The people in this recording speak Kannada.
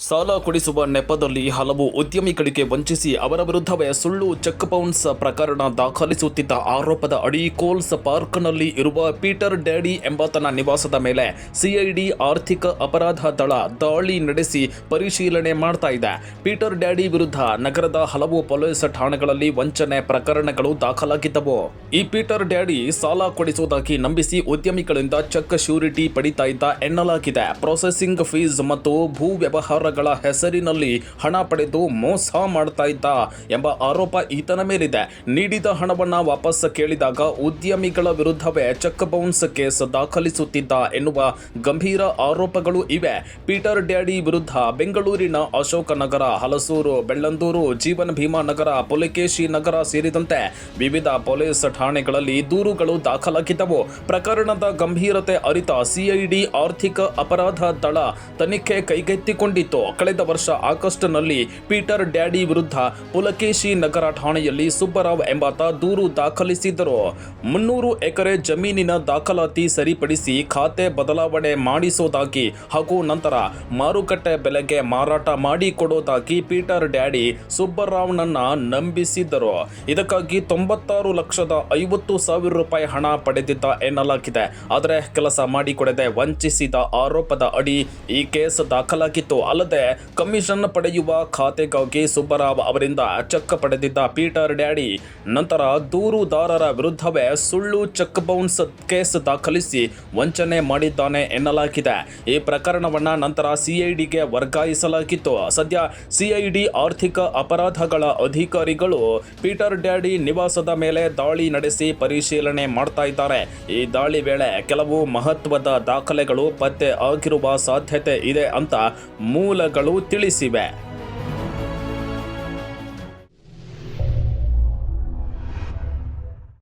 ಸಾಲ ಕೊಡಿಸುವ ನೆಪದಲ್ಲಿ ಹಲವು ಉದ್ಯಮಿಗಳಿಗೆ ವಂಚಿಸಿ ಅವರ ವಿರುದ್ಧವೇ ಸುಳ್ಳು ಚೆಕ್ ಬೌನ್ಸ್ ಪ್ರಕರಣ ದಾಖಲಿಸುತ್ತಿದ್ದ ಆರೋಪದ ಅಡಿ ಕೋಲ್ಸ್ ಪಾರ್ಕ್ನಲ್ಲಿ ಇರುವ ಪೀಟರ್ ಡ್ಯಾಡಿ ಎಂಬಾತನ ನಿವಾಸದ ಮೇಲೆ ಸಿಐಡಿ ಆರ್ಥಿಕ ಅಪರಾಧ ದಳ ದಾಳಿ ನಡೆಸಿ ಪರಿಶೀಲನೆ ಮಾಡ್ತಾ ಇದೆ. ಪೀಟರ್ ಡ್ಯಾಡಿ ವಿರುದ್ಧ ನಗರದ ಹಲವು ಪೊಲೀಸ್ ಠಾಣೆಗಳಲ್ಲಿ ವಂಚನೆ ಪ್ರಕರಣಗಳು ದಾಖಲಾಗಿದ್ದವು. ಈ ಪೀಟರ್ ಡ್ಯಾಡಿ ಸಾಲ ಕೊಡಿಸುವುದಾಗಿ ನಂಬಿಸಿ ಉದ್ಯಮಿಗಳಿಂದ ಚೆಕ್ ಶ್ಯೂರಿಟಿ ಪಡಿತಾ ಇದ್ದ ಎನ್ನಲಾಗಿದೆ. ಪ್ರೊಸೆಸಿಂಗ್ ಫೀಸ್ ಮತ್ತು ಭೂ ವ್ಯವಹಾರಗಳ ಹೆಸರಿನಲ್ಲಿ ಹಣ ಪಡೆದು ಮೋಸ ಮಾಡ್ತಾ ಇದ್ದ ಎಂಬ ಆರೋಪ ಈತನ ಮೇಲಿದೆ. ನೀಡಿದ ಹಣವನ್ನ ವಾಪಸ್ ಕೇಳಿದಾಗ ಉದ್ಯಮಿಗಳ ವಿರುದ್ಧವೇ ಚೆಕ್ ಬೌನ್ಸ್ ಕೇಸ್ ದಾಖಲಿಸುತ್ತಿದ್ದ ಎನ್ನುವ ಗಂಭೀರ ಆರೋಪಗಳು ಇವೆ. ಪೀಟರ್ ಡ್ಯಾಡಿ ವಿರುದ್ಧ ಬೆಂಗಳೂರಿನ ಅಶೋಕನಗರ, ಹಲಸೂರು, ಬೆಳ್ಳಂದೂರು, ಜೀವನ್ ಭೀಮಾ ನಗರ, ಪುಲಕೇಶಿ ನಗರ ಸೇರಿದಂತೆ ವಿವಿಧ ಪೊಲೀಸ್ ಠಾಣೆಗಳಲ್ಲಿ ದೂರುಗಳು ದಾಖಲಾಗಿದ್ದವು. ಪ್ರಕರಣದ ಗಂಭೀರತೆ ಅರಿತ ಸಿಐಡಿ ಆರ್ಥಿಕ ಅಪರಾಧ ದಳ ತನಿಖೆ ಕೈಗೆತ್ತಿಕೊಂಡಿತ್ತು. ಕಳೆದ ವರ್ಷ ಆಗಸ್ಟ್ನಲ್ಲಿ ಪೀಟರ್ ಡ್ಯಾಡಿ ವಿರುದ್ಧ ಪುಲಕೇಶಿ ನಗರ ಠಾಣೆಯಲ್ಲಿ ಸುಬ್ಬರಾವ್ ಎಂಬಾತ ದೂರು ದಾಖಲಿಸಿದ್ದರು. 300 ಎಕರೆ ಜಮೀನಿನ ದಾಖಲಾತಿ ಸರಿಪಡಿಸಿ ಖಾತೆ ಬದಲಾವಣೆ ಮಾಡಿಸೋದಾಗಿ ಹಾಗೂ ನಂತರ ಮಾರುಕಟ್ಟೆ ಬೆಲೆಗೆ ಮಾರಾಟ ಮಾಡಿಕೊಡೋದಾಗಿ ಪೀಟರ್ ಡ್ಯಾಡಿ ಸುಬ್ಬರಾವ್ನನ್ನ ನಂಬಿಸಿದ್ದರು. ಇದಕ್ಕಾಗಿ 96,50,000 ರೂಪಾಯಿ ಹಣ ಪಡೆದಿದ್ದ ಎನ್ನಲಾಗಿದೆ. ಆದರೆ ಕೆಲಸ ಮಾಡಿಕೊಡದೆ ವಂಚಿಸಿದ ಆರೋಪದ ಅಡಿ ಈ ಕೇಸ್ ದಾಖಲಾಗಿತ್ತು. ಅಲ್ಲದೆ ಕಮಿಷನ್ ಪಡೆಯುವ ಖಾತೆಗಾಗಿ ಸುಬ್ಬರಾವ್ ಅವರಿಂದ ಚೆಕ್ ಪಡೆದಿದ್ದ ಪೀಟರ್ ಡ್ಯಾಡಿ ನಂತರ ದೂರುದಾರರ ವಿರುದ್ಧವೇ ಸುಳ್ಳು ಚೆಕ್ ಬೌನ್ಸ್ ಕೇಸ್ ದಾಖಲಿಸಿ ವಂಚನೆ ಮಾಡಿದ್ದಾನೆ ಎನ್ನಲಾಗಿದೆ. ಈ ಪ್ರಕರಣವನ್ನ ನಂತರ ಸಿಐಡಿಗೆ ವರ್ಗಾಯಿಸಲಾಗಿತ್ತು. ಸದ್ಯ ಸಿಐಡಿ ಆರ್ಥಿಕ ಅಪರಾಧಗಳ ಅಧಿಕಾರಿಗಳು ಪೀಟರ್ ಡ್ಯಾಡಿ ನಿವಾಸದ ಮೇಲೆ ದಾಳಿ ನಡೆಸಿ ಪರಿಶೀಲನೆ ಮಾಡ್ತಾ ಇದ್ದಾರೆ. ಈ ದಾಳಿ ವೇಳೆ ಕೆಲವು ಮಹತ್ವದ ದಾಖಲೆಗಳು ಪತ್ತೆ ಆಗಿರುವ ಸಾಧ್ಯತೆ ಇದೆ ಅಂತ ಮೂಲಗಳು ತಿಳಿಸಿವೆ.